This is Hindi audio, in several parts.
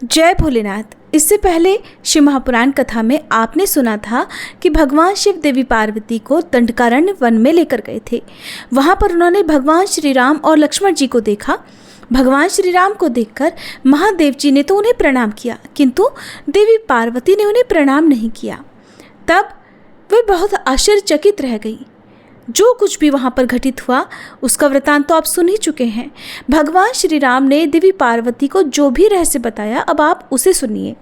जय भोलेनाथ। इससे पहले शिव महापुराण कथा में आपने सुना था कि भगवान शिव देवी पार्वती को दंडकारण्य वन में लेकर गए थे। वहां पर उन्होंने भगवान श्री राम और लक्ष्मण जी को देखा। भगवान श्री राम को देखकर महादेव जी ने तो उन्हें प्रणाम किया, किंतु देवी पार्वती ने उन्हें प्रणाम नहीं किया। तब वे बहुत आश्चर्यचकित रह गई। जो कुछ भी वहां पर घटित हुआ उसका वृतांत तो आप सुन ही चुके हैं। भगवान श्री राम ने देवी पार्वती को जो भी रहस्य बताया, अब आप उसे सुनिए।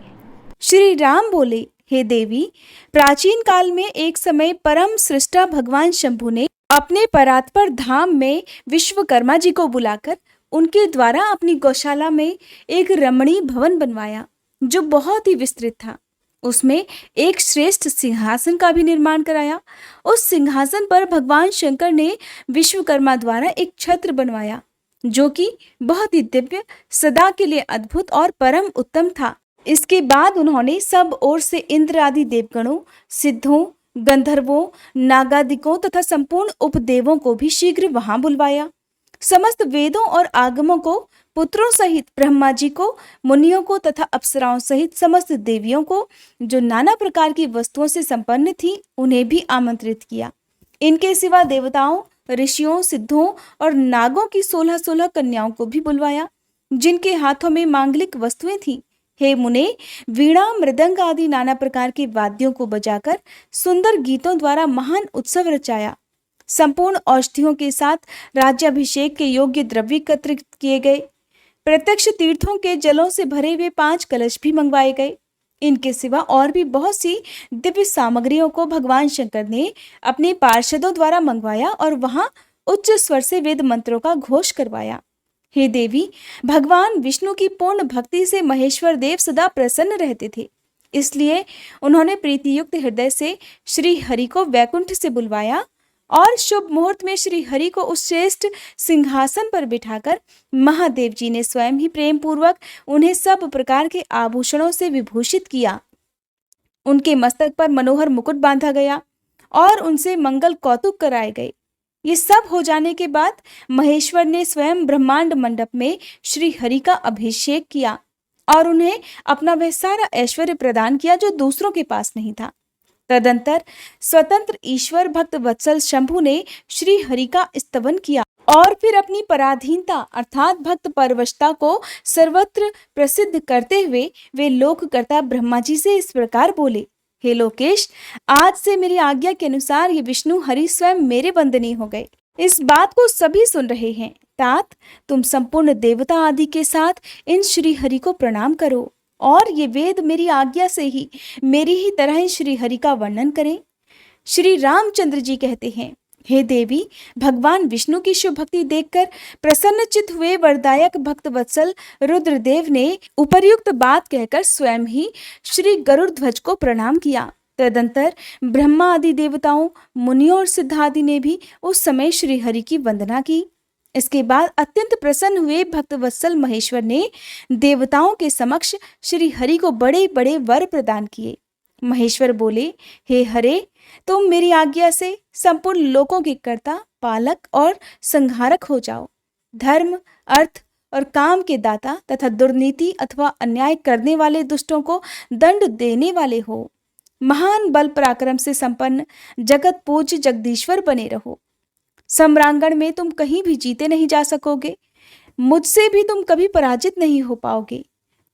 श्री राम बोले, हे देवी, प्राचीन काल में एक समय परम सृष्टा भगवान शंभु ने अपने परात्पर धाम में विश्वकर्मा जी को बुलाकर उनके द्वारा अपनी गौशाला में एक रमणीय भवन बनवाया जो बहुत ही विस्तृत था। उसमें एक श्रेष्ठ सिंहासन का भी निर्माण कराया। उस सिंहासन पर भगवान शंकर ने विश्वकर्मा द्वारा एक छत्र बनवाया जो कि बहुत ही दिव्य, सदा के लिए अद्भुत और परम उत्तम था। इसके बाद उन्होंने सब ओर से इंद्र आदि देवगणों, सिद्धों, गंधर्वों, नागादिकों तथा संपूर्ण उपदेवों को भी शीघ्र वहां बुलवाया। समस्त वेदों और आगमों को, पुत्रों सहित ब्रह्मा जी को, मुनियों को तथा अप्सराओं सहित समस्त देवियों को जो नाना प्रकार की वस्तुओं से संपन्न थी, उन्हें भी आमंत्रित किया। इनके सिवा देवताओं, ऋषियों, सिद्धों और नागों की 16-16 कन्याओं को भी बुलवाया जिनके हाथों में मांगलिक वस्तुएं थीं। हे मुने, वीणा, मृदंग आदि नाना प्रकार के वाद्यों को बजाकर सुंदर गीतों द्वारा महान उत्सव रचाया। संपूर्ण औषधियों के साथ राज्याभिषेक के योग्य द्रव्य एकत्रित किए गए। प्रत्यक्ष तीर्थों के जलों से भरे हुए 5 कलश भी मंगवाए गए। इनके सिवा और भी बहुत सी दिव्य सामग्रियों को भगवान शंकर ने अपने पार्षदों द्वारा मंगवाया और वहां उच्च स्वर से वेद मंत्रों का घोष करवाया। हे देवी, भगवान विष्णु की पूर्ण भक्ति से महेश्वर देव सदा प्रसन्न रहते थे। इसलिए उन्होंने प्रीतियुक्त हृदय से श्री हरि को वैकुंठ से बुलवाया और शुभ मुहूर्त में श्री हरि को उस श्रेष्ठ सिंहासन पर बिठाकर महादेव जी ने स्वयं ही प्रेम पूर्वक उन्हें सब प्रकार के आभूषणों से विभूषित किया। उनके मस्तक पर मनोहर मुकुट बांधा गया और उनसे मंगल कौतुक कराए गए। ये सब हो जाने के बाद महेश्वर ने स्वयं ब्रह्मांड मंडप में श्री हरि का अभिषेक किया और उन्हें अपना वह सारा ऐश्वर्य प्रदान किया जो दूसरों के पास नहीं था। तदंतर स्वतंत्र ईश्वर भक्त वत्सल शंभु ने श्री हरि का स्तवन किया और फिर अपनी पराधीनता अर्थात भक्त परवशता को सर्वत्र प्रसिद्ध करते हुए वे लोककर्ता ब्रह्मा जी से इस प्रकार बोले, हे लोकेश, आज से मेरी आज्ञा के अनुसार ये विष्णु हरि स्वयं मेरे वंदनीय हो गए। इस बात को सभी सुन रहे हैं। तात, तुम संपूर्ण देवता आदि के साथ इन श्री हरि को प्रणाम करो और ये वेद मेरी आज्ञा से ही मेरी ही तरह श्री हरि का वर्णन करें। श्री रामचंद्र जी कहते हैं, हे देवी, भगवान विष्णु की शुभ भक्ति देखकर प्रसन्नचित हुए वरदायक भक्त वत्सल रुद्रदेव ने उपर्युक्त बात कहकर स्वयं ही श्री गरुड़ ध्वज को प्रणाम किया। तदंतर ब्रह्मा आदि देवताओं, मुनियों और सिद्धादि ने भी उस समय श्री हरि की वंदना की। इसके बाद अत्यंत प्रसन्न हुए भक्त वत्सल महेश्वर ने देवताओं के समक्ष श्री हरि को बड़े बड़े वर प्रदान किए। महेश्वर बोले, हे हरे, तुम मेरी आज्ञा से संपूर्ण लोकों के कर्ता, पालक और संहारक हो जाओ। धर्म, अर्थ और काम के दाता तथा दुर्नीति अथवा अन्याय करने वाले दुष्टों को दंड देने वाले हो। महान बल पराक्रम से संपन्न जगत पूज्य जगदीश्वर बने रहो। सम्रांगण में तुम कहीं भी जीते नहीं जा सकोगे। मुझसे भी तुम कभी पराजित नहीं हो पाओगे।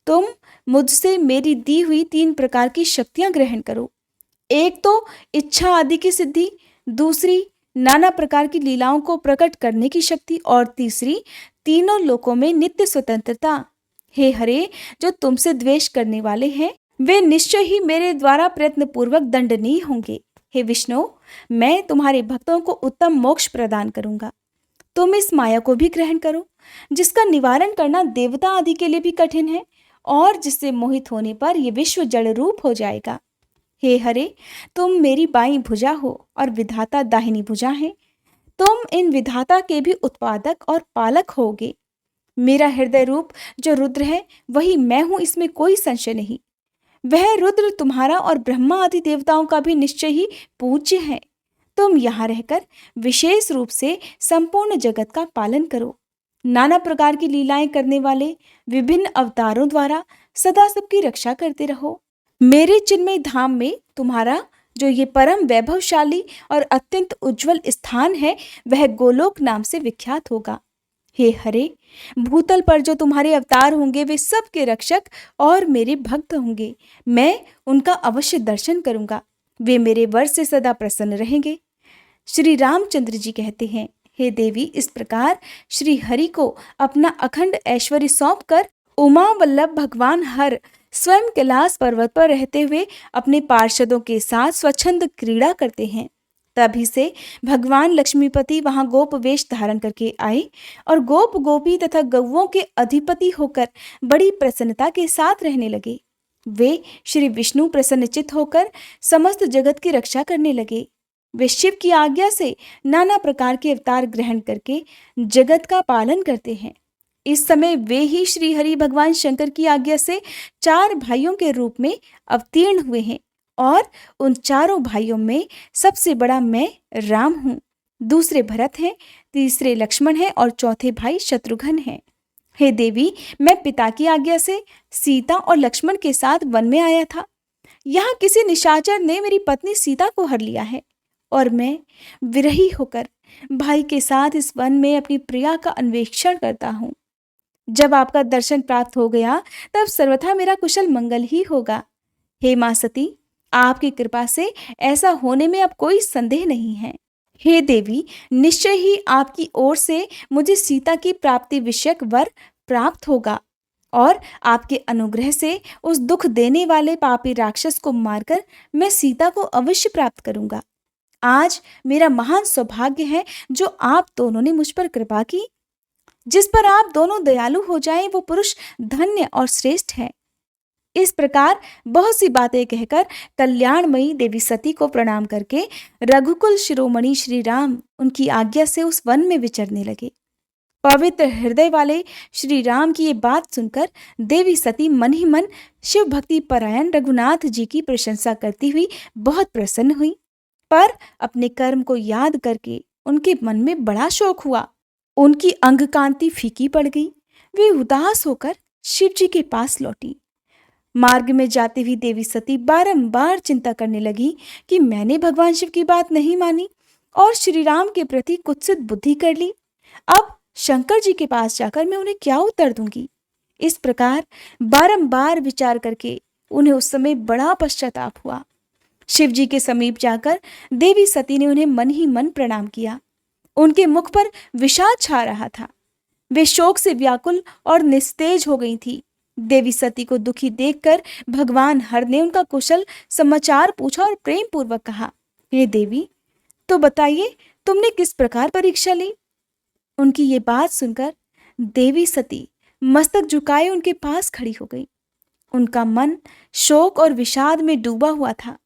तुम मुझसे मेरी दी हुई 3 प्रकार की शक्तियां ग्रहण करो। एक तो इच्छा आदि की सिद्धि, दूसरी नाना प्रकार की लीलाओं को प्रकट करने की शक्ति और तीसरी तीनों लोकों में नित्य स्वतंत्रता। हे हरे, जो तुमसे द्वेष करने वाले हैं वे निश्चय ही मेरे द्वारा प्रयत्न पूर्वक दंडनीय होंगे। हे विष्णु, मैं तुम्हारे भक्तों को उत्तम मोक्ष प्रदान करूंगा। तुम इस माया को भी ग्रहण करो जिसका निवारण करना देवता आदि के लिए भी कठिन है और जिससे मोहित होने पर यह विश्व जड़ रूप हो जाएगा। हे हरे, तुम मेरी बाईं भुजा हो और विधाता दाहिनी भुजा है। तुम इन विधाता के भी उत्पादक और पालक होगे। मेरा हृदय रूप जो रुद्र है वही मैं हूं, इसमें कोई संशय नहीं। वह रुद्र तुम्हारा और ब्रह्मा आदि देवताओं का भी निश्चय ही पूज्य है। तुम यहाँ रहकर विशेष रूप से संपूर्ण जगत का पालन करो। नाना प्रकार की लीलाएं करने वाले विभिन्न अवतारों द्वारा सदा सबकी रक्षा करते रहो। मेरे चिन्मय धाम में तुम्हारा जो ये परम वैभवशाली और अत्यंत उज्जवल स्थान है, वह गोलोक नाम से विख्यात होगा। हे हरे, भूतल पर जो तुम्हारे अवतार होंगे वे सबके रक्षक और मेरे भक्त होंगे। मैं उनका अवश्य दर्शन करूंगा। वे मेरे वर से सदा प्रसन्न रहेंगे। श्री रामचंद्र जी कहते हैं, हे देवी, इस प्रकार श्री हरि को अपना अखंड ऐश्वर्य सौंपकर उमा वल्लभ भगवान हर स्वयं कैलाश पर्वत पर रहते हुए अपने पार्षदों के साथ स्वच्छंद क्रीड़ा करते हैं। तभी से भगवान लक्ष्मीपति वहां गोप वेश धारण करके आए और गोप गोपी तथा गौओं के अधिपति होकर बड़ी प्रसन्नता के साथ रहने लगे। वे श्री विष्णु प्रसन्नचित्त होकर समस्त जगत की रक्षा करने लगे। वे शिव की आज्ञा से नाना प्रकार के अवतार ग्रहण करके जगत का पालन करते हैं। इस समय वे ही श्री हरि भगवान शंकर की आज्ञा से 4 भाइयों के रूप में अवतीर्ण हुए हैं और उन चारों भाइयों में सबसे बड़ा मैं राम हूँ, दूसरे भरत हैं, तीसरे लक्ष्मण हैं और चौथे भाई शत्रुघ्न हैं। हे देवी, मैं पिता की आज्ञा से सीता और लक्ष्मण के साथ वन में आया था। यहाँ किसी निशाचर ने मेरी पत्नी सीता को हर लिया है और मैं विरही होकर भाई के साथ इस वन में अपनी प्रिया का अन्वेषण करता हूँ। जब आपका दर्शन प्राप्त हो गया तब सर्वथा मेरा कुशल मंगल ही होगा। हे मां सती, आपकी कृपा से ऐसा होने में अब कोई संदेह नहीं है। हे देवी, निश्चय ही आपकी ओर से मुझे सीता की प्राप्ति विषयक वर प्राप्त होगा और आपके अनुग्रह से उस दुख देने वाले पापी राक्षस को मारकर मैं सीता को अवश्य प्राप्त करूंगा। आज मेरा महान सौभाग्य है जो आप दोनों ने मुझ पर कृपा की। जिस पर आप दोनों दयालु हो जाएं वो पुरुष धन्य और श्रेष्ठ है। इस प्रकार बहुत सी बातें कहकर कल्याणमयी देवी सती को प्रणाम करके रघुकुल शिरोमणि श्री राम उनकी आज्ञा से उस वन में विचरने लगे। पवित्र हृदय वाले श्री राम की ये बात सुनकर देवी सती मन ही मन शिव भक्ति परायण रघुनाथ जी की प्रशंसा करती हुई बहुत प्रसन्न हुई, पर अपने कर्म को याद करके उनके मन में बड़ा शोक हुआ। उनकी अंग कांति फीकी पड़ गई। वे उदास होकर शिव जी के पास लौटी। मार्ग में जाती हुई देवी सती बारंबार चिंता करने लगी कि मैंने भगवान शिव की बात नहीं मानी और श्री राम के प्रति कुत्सित बुद्धि कर ली। अब शंकर जी के पास जाकर मैं उन्हें क्या उत्तर दूंगी। इस प्रकार बारंबार विचार करके उन्हें उस समय बड़ा पश्चाताप हुआ। शिव जी के समीप जाकर देवी सती ने उन्हें मन ही मन प्रणाम किया। उनके मुख पर विषाद छा रहा था। वे शोक से व्याकुल और निस्तेज हो गई थी। देवी सती को दुखी देखकर भगवान हर ने उनका कुशल समाचार पूछा और प्रेम पूर्वक कहा, हे देवी, तो बताइए तुमने किस प्रकार परीक्षा ली। उनकी ये बात सुनकर देवी सती मस्तक झुकाए उनके पास खड़ी हो गई। उनका मन शोक और विषाद में डूबा हुआ था।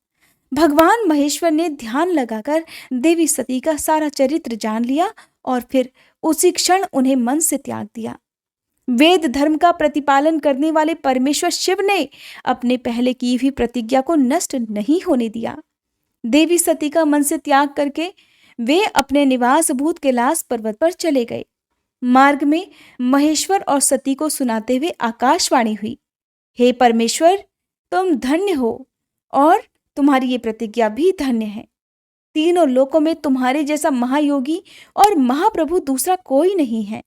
भगवान महेश्वर ने ध्यान लगाकर देवी सती का सारा चरित्र जान लिया और फिर उसी क्षण उन्हें मन से त्याग दिया। वेद धर्म का प्रतिपालन करने वाले परमेश्वर शिव ने अपने पहले की हुई प्रतिज्ञा को नष्ट नहीं होने दिया। देवी सती का मन से त्याग करके वे अपने निवास भूत कैलाश पर्वत पर चले गए। मार्ग में महेश्वर और सती को सुनाते हुए आकाशवाणी हुई, हे परमेश्वर, तुम धन्य हो और तुम्हारी ये प्रतिज्ञा भी धन्य है। तीनों लोकों में तुम्हारे जैसा महायोगी और महाप्रभु दूसरा कोई नहीं है।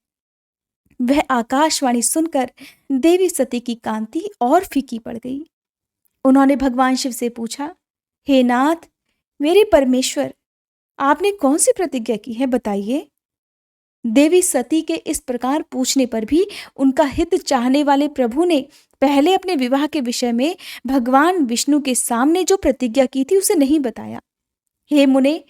वह आकाशवाणी सुनकर देवी सती की कांति और फीकी पड़ गई। उन्होंने भगवान शिव से पूछा, हे नाथ, मेरे परमेश्वर, आपने कौन सी प्रतिज्ञा की है, बताइए। देवी सती के इस प्रकार पूछने पर भी उनका हित चाहने वाले प्रभु ने पहले अपने विवाह के विषय में भगवान विष्णु के सामने जो प्रतिज्ञा की थी उसे नहीं बताया। हे मुने,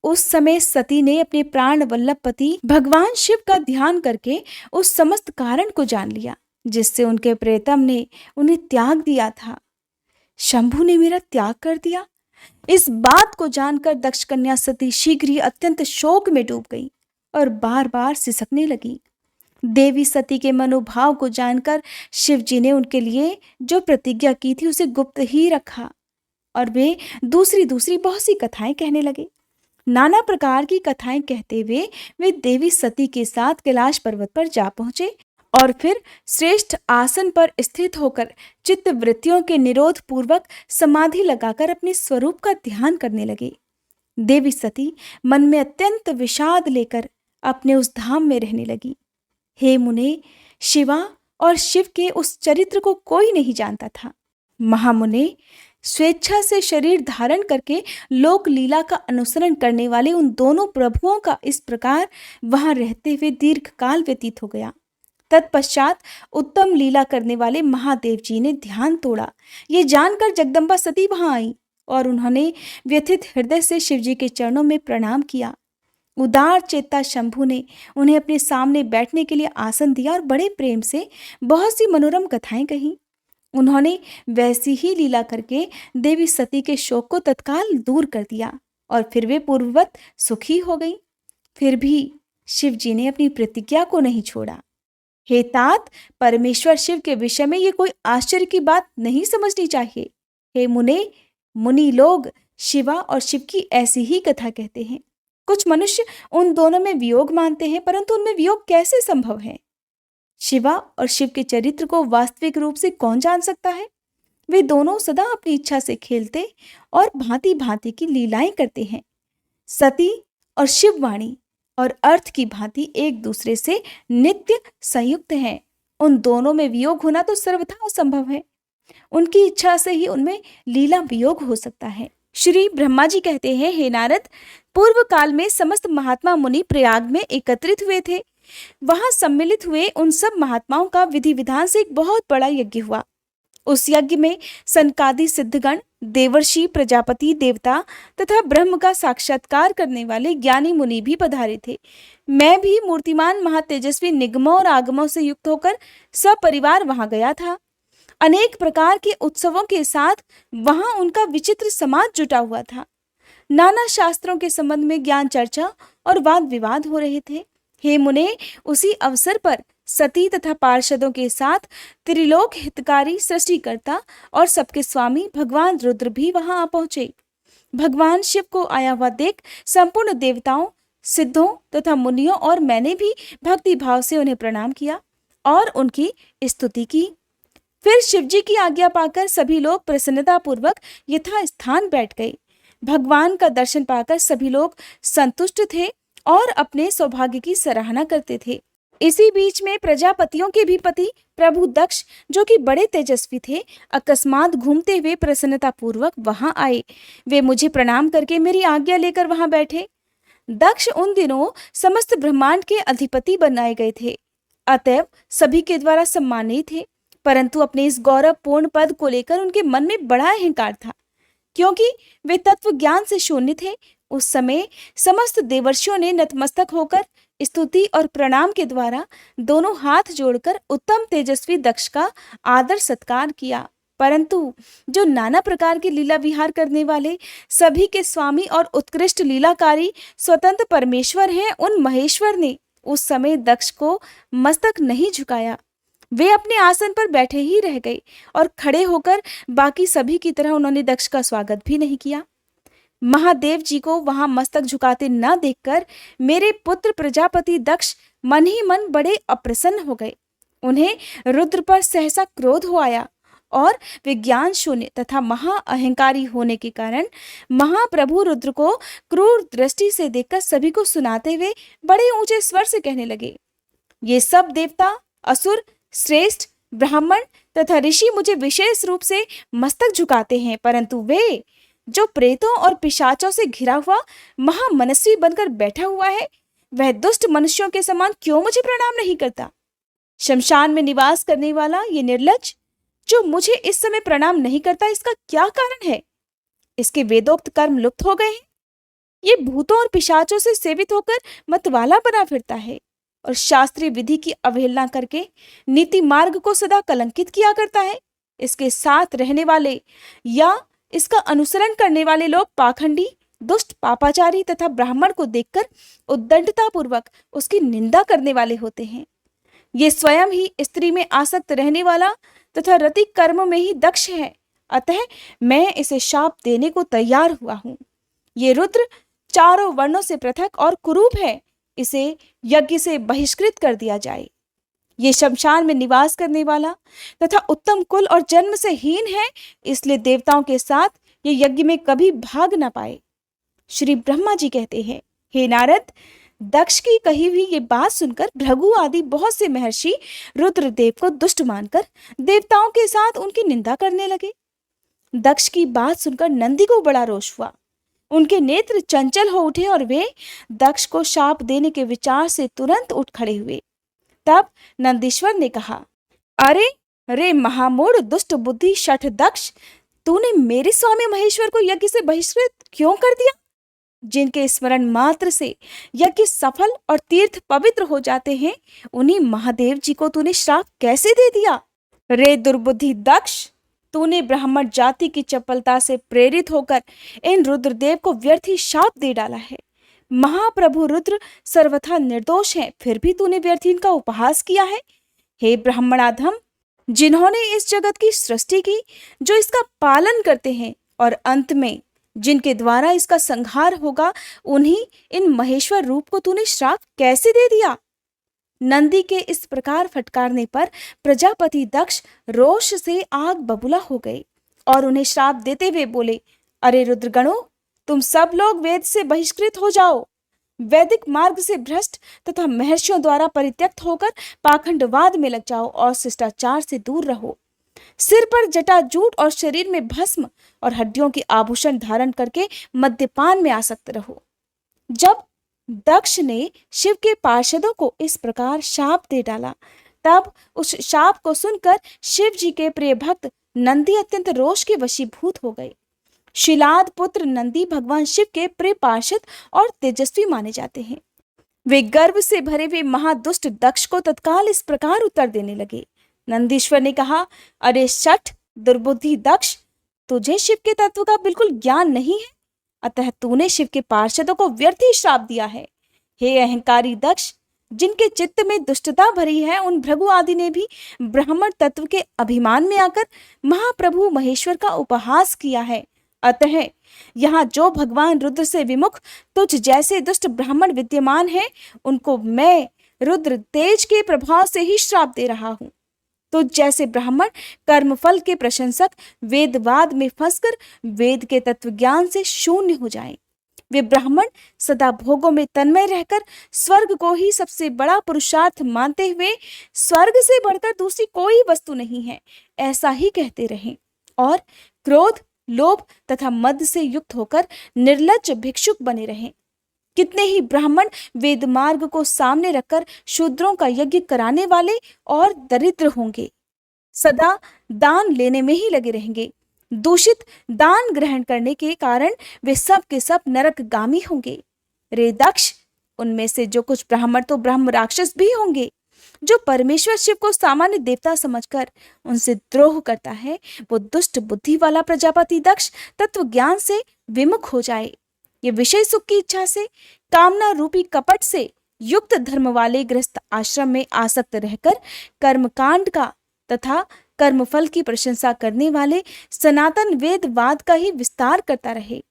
उस समय सती ने अपने प्राण वल्लभ पति भगवान शिव का ध्यान करके उस समस्त कारण को जान लिया जिससे उनके प्रेतम ने उन्हें त्याग दिया था। शंभु ने मेरा त्याग कर दिया। इस बात को जानकर दक्ष कन्या सती शीघ्र ही अत्यंत शोक में डूब गई और बार बार सिसकने लगी। देवी सती के मनोभाव को जानकर शिव जी ने उनके लिए जो प्रतिज्ञा की थी उसे गुप्त ही रखा और वे दूसरी बहुत सी कथाएं कहने लगे। नाना प्रकार की कथाएं कहते हुए वे देवी सती के साथ कैलाश पर्वत पर जा पहुंचे और फिर श्रेष्ठ आसन पर स्थित होकर चित्त वृत्तियों के निरोध पूर्वक समाधि लगाकर अपने स्वरूप का ध्यान करने लगे। देवी सती मन में अत्यंत विषाद लेकर अपने उस धाम में रहने लगी। हे मुने, शिवा और शिव के उस चरित्र को कोई नहीं जानता था। महामुने, स्वेच्छा से शरीर धारण करके लोक लीला का अनुसरण करने वाले उन दोनों प्रभुओं का इस प्रकार वहां रहते हुए दीर्घ काल व्यतीत हो गया। तत्पश्चात उत्तम लीला करने वाले महादेव जी ने ध्यान तोड़ा। ये जानकर जगदम्बा सती वहां आई और उन्होंने व्यथित हृदय से शिवजी के चरणों में प्रणाम किया। उदार चेता शंभु ने उन्हें अपने सामने बैठने के लिए आसन दिया और बड़े प्रेम से बहुत सी मनोरम कथाएं कही। उन्होंने वैसी ही लीला करके देवी सती के शोक को तत्काल दूर कर दिया और फिर वे पूर्ववत सुखी हो गई। फिर भी शिव जी ने अपनी प्रतिज्ञा को नहीं छोड़ा। हे तात, परमेश्वर शिव के विषय में ये कोई आश्चर्य की बात नहीं समझनी चाहिए। हे मुने, मुनि लोग शिवा और शिव की ऐसी ही कथा कहते हैं। कुछ मनुष्य उन दोनों में वियोग मानते हैं, परंतु उनमें वियोग कैसे संभव है? शिवा और शिव के चरित्र को वास्तविक रूप से कौन जान सकता है? वे दोनों सदा अपनी इच्छा से खेलते और भांति भांति की लीलाएं करते हैं। सती और शिववाणी और अर्थ की भांति एक दूसरे से नित्य संयुक्त हैं। उन दोनों में वियोग होना तो सर्वथा असंभव है। उनकी इच्छा से ही उनमें लीला वियोग हो सकता है। श्री ब्रह्मा जी कहते हैं, हे नारद, पूर्व काल में समस्त महात्मा मुनि प्रयाग में एकत्रित हुए थे। वहां सम्मिलित हुए उन सब महात्माओं का विधि विधान से एक बहुत बड़ा यज्ञ हुआ। उस यज्ञ में सनकादि सिद्धगण, देवर्षि, प्रजापति, देवता तथा ब्रह्म का साक्षात्कार करने वाले ज्ञानी मुनि भी पधारे थे। मैं भी मूर्तिमान महातेजस्वी निगमों और आगमों से युक्त होकर सपरिवार वहां गया था। अनेक प्रकार के उत्सवों के साथ वहां उनका विचित्र समाज जुटा हुआ था। नाना शास्त्रों के संबंध में ज्ञान चर्चा और वाद विवाद हो रहे थे। हे मुने, उसी अवसर पर सती तथा पार्षदों के साथ त्रिलोक हितकारी सृष्टिकर्ता और सबके स्वामी भगवान रुद्र भी वहां आ पहुंचे। भगवान शिव को आया हुआ देख संपूर्ण देवताओं, सिद्धों तथा मुनियों और मैंने भी भक्ति भाव से उन्हें प्रणाम किया और उनकी स्तुति की। फिर शिवजी की आज्ञा पाकर सभी लोग प्रसन्नता पूर्वक यथा स्थान बैठ गए। भगवान का दर्शन पाकर सभी लोग संतुष्ट थे और अपने सौभाग्य की सराहना करते थे। इसी बीच में प्रजापतियों के भी पति प्रभु दक्ष, जो कि बड़े तेजस्वी थे, अकस्मात घूमते हुए प्रसन्नता पूर्वक वहां आए। वे मुझे प्रणाम करके मेरी आज्ञा लेकर वहां बैठे। दक्ष उन दिनों समस्त ब्रह्मांड के अधिपति बनाए गए थे, अतएव सभी के द्वारा सम्मानित थे। परंतु अपने इस गौरवपूर्ण पद को लेकर उनके मन में बड़ा अहंकार था, क्योंकि वे तत्व ज्ञान से शून्य थे। उस समय समस्त देवर्षियों ने नतमस्तक होकर स्तुति और प्रणाम के द्वारा दोनों हाथ जोड़कर उत्तम तेजस्वी दक्ष का आदर सत्कार किया। परंतु जो नाना प्रकार के लीला विहार करने वाले, सभी के स्वामी और उत्कृष्ट लीलाकारी स्वतंत्र परमेश्वर हैं, उन महेश्वर ने उस समय दक्ष को मस्तक नहीं झुकाया। वे अपने आसन पर बैठे ही रह गए और खड़े होकर बाकी सभी की तरह उन्होंने दक्ष का स्वागत भी नहीं किया। महादेव जी को वहां मस्तक झुकाते न देखकर मेरे पुत्र प्रजापति दक्ष मन ही मन बड़े अप्रसन्न हो गए। उन्हें रुद्र पर सहसा क्रोध हो आया और वे ज्ञान शून्य तथा महा अहंकारी होने के कारण महाप्रभु रुद्र को क्रूर दृष्टि से देखकर सभी को सुनाते हुए बड़े ऊंचे स्वर से कहने लगे, ये सब देवता, असुर, श्रेष्ठ, ब्राह्मण तथा ऋषि मुझे विशेष रूप से मस्तक झुकाते हैं, परंतु वे जो प्रेतों और पिशाचों से घिरा हुआ महामनस्वी बनकर बैठा हुआ है, वह दुष्ट मनुष्यों के समान क्यों मुझे प्रणाम नहीं करता? शमशान में निवास करने वाला ये निर्लज्ज जो मुझे इस समय प्रणाम नहीं करता, इसका क्या कारण है? इसके वेदोक्त कर्म लुप्त हो गए हैं। ये भूतों और पिशाचों से सेवित होकर मतवाला बना फिरता है और शास्त्रीय विधि की अवहेलना करके नीति मार्ग को सदा कलंकित किया करता है। इसके साथ रहने वाले या इसका अनुसरण करने वाले लोग पाखंडी, दुष्ट, पापाचारी तथा ब्राह्मण को देखकर उद्दंडता पूर्वक उसकी निंदा करने वाले होते हैं। ये स्वयं ही स्त्री में आसक्त रहने वाला तथा रति कर्म में ही दक्ष है, अतः मैं इसे शाप देने को तैयार हुआ हूं। ये रुद्र चारों वर्णों से पृथक और कुरूप है, इसे यज्ञ से बहिष्कृत कर दिया जाए। ये शमशान में निवास करने वाला तथा उत्तम कुल और जन्म से हीन है, इसलिए देवताओं के साथ ये यज्ञ में कभी भाग न पाए। श्री ब्रह्मा जी कहते हैं, हे नारद, दक्ष की कही हुई ये बात सुनकर भृगु आदि बहुत से महर्षि रुद्रदेव को दुष्ट मानकर देवताओं के साथ उनकी निंदा करने लगे। दक्ष की बात सुनकर नंदी को बड़ा रोष हुआ। उनके नेत्र चंचल हो उठे और वे दक्ष को शाप देने के विचार से तुरंत उठ खड़े हुए। तब नंदीश्वर ने कहा, अरे रे महामूढ़ दुष्ट बुद्धि शठ दक्ष, तूने मेरे स्वामी महेश्वर को यज्ञ से बहिष्कृत क्यों कर दिया? जिनके स्मरण मात्र से यज्ञ सफल और तीर्थ पवित्र हो जाते हैं, उन्हीं महादेव जी को तूने श्राप कैसे दे दिया? रे दुर्बुद्धि दक्ष, तूने ब्राह्मण जाति की चपलता से प्रेरित होकर इन रुद्रदेव को व्यर्थ ही शाप दे डाला है। महाप्रभु रुद्र सर्वथा निर्दोष हैं, फिर भी तूने व्यर्थ इनका उपहास किया है। हे ब्राह्मणाधम, जिन्होंने इस जगत की सृष्टि की, जो इसका पालन करते हैं और अंत में जिनके द्वारा इसका संहार होगा, उन्हीं इन महेश्वर रूप को तूने श्राप कैसे दे दिया? नंदी के इस प्रकार फटकारने पर प्रजापति दक्ष रोष से आग बबूला हो गए और उन्हें श्राप देते हुए बोले, अरे रुद्रगणों, तुम सब लोग वेद से बहिष्कृत हो जाओ। वैदिक मार्ग से भ्रष्ट तथा महर्षियों द्वारा परित्यक्त होकर पाखंडवाद में लग जाओ और शिष्टाचार से दूर रहो। सिर पर जटाजूट और शरीर में भस्म और हड्डियों के आभूषण धारण करके मद्यपान में आसक्त रहो। जब दक्ष ने शिव के पार्षदों को इस प्रकार शाप दे डाला, तब उस शाप को सुनकर शिव जी के प्रिय भक्त नंदी अत्यंत रोष के वशीभूत हो गए। शिलाद पुत्र नंदी भगवान शिव के प्रिय पार्षद और तेजस्वी माने जाते हैं। वे गर्व से भरे हुए महादुष्ट दक्ष को तत्काल इस प्रकार उत्तर देने लगे। नंदीश्वर ने कहा, अरे शठ दुर्बुद्धि दक्ष, तुझे शिव के तत्व का बिल्कुल ज्ञान नहीं है, अतः तूने शिव के पार्षदों को व्यर्थ ही श्राप दिया है। हे अहंकारी दक्ष, जिनके चित्त में दुष्टता भरी है, उन भृगु आदि ने भी ब्राह्मण तत्व के अभिमान में आकर महाप्रभु महेश्वर का उपहास किया है। अतः यहाँ जो भगवान रुद्र से विमुख तुझ जैसे दुष्ट ब्राह्मण विद्यमान हैं, उनको मैं रुद्र तेज के प्रभाव से ही श्राप दे रहा हूँ। तो जैसे ब्राह्मण कर्मफल के प्रशंसक वेदवाद में फंसकर वेद के तत्व ज्ञान से शून्य हो जाएं, वे ब्राह्मण सदा भोगों में तन्मय रहकर स्वर्ग को ही सबसे बड़ा पुरुषार्थ मानते हुए स्वर्ग से बढ़कर दूसरी कोई वस्तु नहीं है, ऐसा ही कहते रहें और क्रोध, लोभ तथा मद से युक्त होकर निर्लज्ज भिक्षुक बने रहें। कितने ही ब्राह्मण वेद मार्ग को सामने रखकर शूद्रों का यज्ञ कराने वाले और दरिद्र होंगे, सदा दान लेने में ही लगे रहेंगे। दूषित दान ग्रहण करने के कारण वे सब के सब नरकगामी होंगे। रे दक्ष, उनमें से जो कुछ ब्राह्मण तो ब्रह्म राक्षस भी होंगे। जो परमेश्वर शिव को सामान्य देवता समझकर उनसे द्रोह करता है, वो दुष्ट बुद्धि वाला प्रजापति दक्ष तत्व ज्ञान से विमुख हो जाए। ये विषय सुख की इच्छा से, कामना रूपी कपट से युक्त धर्म वाले गृहस्थ आश्रम में आसक्त रहकर कर्मकांड का तथा कर्मफल की प्रशंसा करने वाले सनातन वेदवाद का ही विस्तार करता रहे।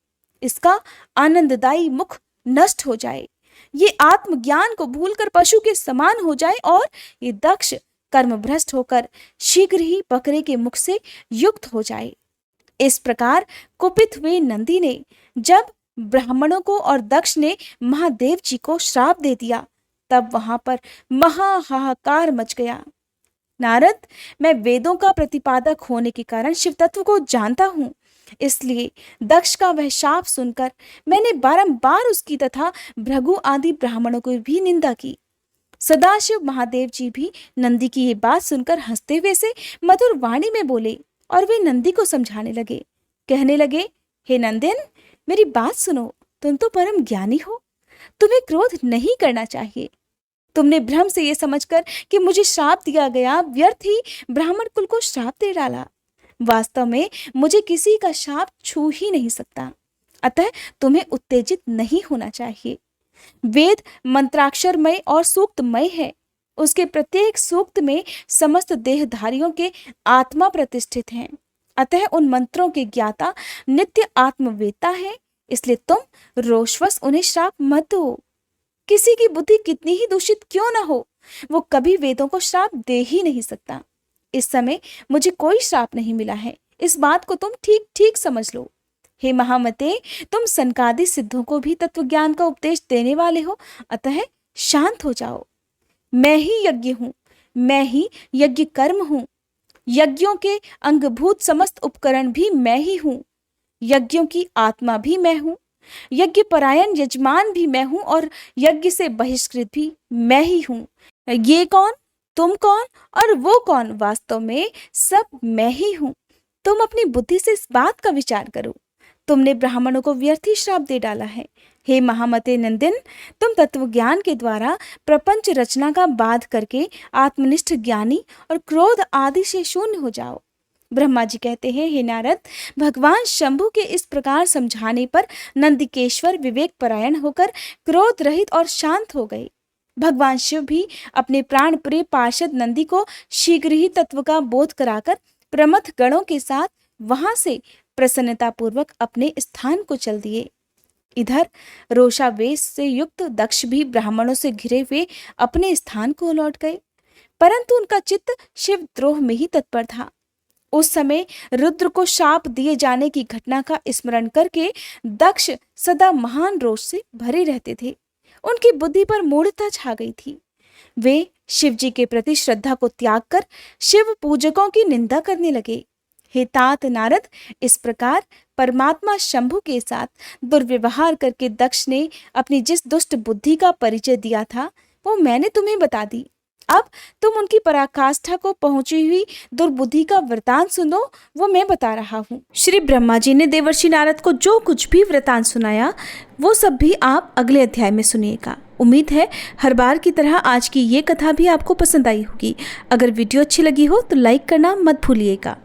इसका आनंददायी मुख नष्ट हो जाए, ये आत्मज्ञान को भूलकर पशु के समान हो जाए और ये दक्ष कर्म भ्रष्ट होकर शीघ्र ही बकरे के मुख से युक्त हो जाए। इस प्रकार कुपित हुए नंदी ने जब ब्राह्मणों को और दक्ष ने महादेव जी को श्राप दे दिया, तब वहां पर महा हाहाकार मच गया। नारद, मैं वेदों का प्रतिपादक होने के कारण शिव तत्व को जानता हूँ, इसलिए दक्ष का वह शाप सुनकर मैंने बारंबार उसकी तथा भृगु आदि ब्राह्मणों की भी निंदा की। सदाशिव महादेव जी भी नंदी की ये बात सुनकर हंसते हुए से मधुर वाणी में बोले और वे नंदी को समझाने लगे। कहने लगे, हे नंदन, मेरी बात सुनो, तुम तो परम ज्ञानी हो, तुम्हें क्रोध नहीं करना चाहिए। तुमने भ्रम से यह समझकर कि मुझे श्राप दिया गया, व्यर्थ ही ब्राह्मण कुल को श्राप दे डाला। वास्तव में मुझे किसी का शाप छू ही नहीं सकता, अतः तुम्हें उत्तेजित नहीं होना चाहिए। वेद मंत्राक्षरमय और सूक्तमय है, उसके प्रत्येक सूक्त में समस्त देहधारियों के आत्मा प्रतिष्ठित हैं। अतः उन मंत्रों के ज्ञाता नित्य आत्मवेता है, इसलिए तुम रोषवश उन्हें श्राप मत दो। किसी की बुद्धि कितनी ही दूषित क्यों ना हो, वो कभी वेदों को श्राप दे ही नहीं सकता। इस समय मुझे कोई श्राप नहीं मिला है, इस बात को तुम ठीक ठीक समझ लो। हे महामते, तुम सनकादि सिद्धों को भी तत्वज्ञान का उपदेश देने वाले हो, अतः शांत हो जाओ। मैं ही यज्ञ हूं, मैं ही यज्ञ कर्म हूं। यज्ञों के अंगभूत समस्त उपकरण भी मैं ही हूं। यज्ञों की आत्मा भी मैं हूं। यज्ञ परायण यजमान भी मैं हूं और यज्ञ से बहिष्कृत भी मैं ही हूं। ये कौन, तुम कौन और वो कौन, वास्तव में सब मैं ही हूं। तुम अपनी बुद्धि से इस बात का विचार करो। तुमने ब्राह्मणों को व्यर्थ ही श्राप दे डाला है। हे महामते नंदिन, तुम तत्वज्ञान के द्वारा प्रपंच रचना का बाध करके आत्मनिष्ठ ज्ञानी और क्रोध आदि से शून्य हो जाओ। ब्रह्मा जी कहते हैं, हे नारद, भगवान शंभु के इस प्रकार समझाने पर नंदिकेश्वर विवेक परायण होकर क्रोध रहित और शांत हो गए। भगवान शिव भी अपने प्राण प्रिय पार्षद नंदी को शीघ्र ही तत्व का बोध कराकर प्रमथ गणों के साथ वहां से प्रसन्नता पूर्वक अपने स्थान को चल दिए। इधर रोषावेश से युक्त दक्ष भी ब्राह्मणों से घिरे हुए अपने स्थान को लौट गए, परंतु उनका चित्त शिव द्रोह में ही तत्पर था। उस समय रुद्र को शाप दिए जाने की घटना का स्मरण करके दक्ष सदा महान रोष से भरे रहते थे। उनकी बुद्धि पर मूढ़ता छा गई थी। वे शिव जी के प्रति श्रद्धा को त्याग कर शिव पूजकों की निंदा करने लगे। हे तात नारद, इस प्रकार परमात्मा शंभु के साथ दुर्व्यवहार करके दक्ष ने अपनी जिस दुष्ट बुद्धि का परिचय दिया था वो मैंने तुम्हें बता दी। अब तुम उनकी पराकाष्ठा को पहुंची हुई दुर्बुद्धि का वृतांत सुनो, वो मैं बता रहा हूँ। श्री ब्रह्मा जी ने देवर्षि नारद को जो कुछ भी वृतांत सुनाया वो सब भी आप अगले अध्याय में सुनिएगा। उम्मीद है हर बार की तरह आज की ये कथा भी आपको पसंद आई होगी। अगर वीडियो अच्छी लगी हो तो लाइक करना मत भूलिएगा।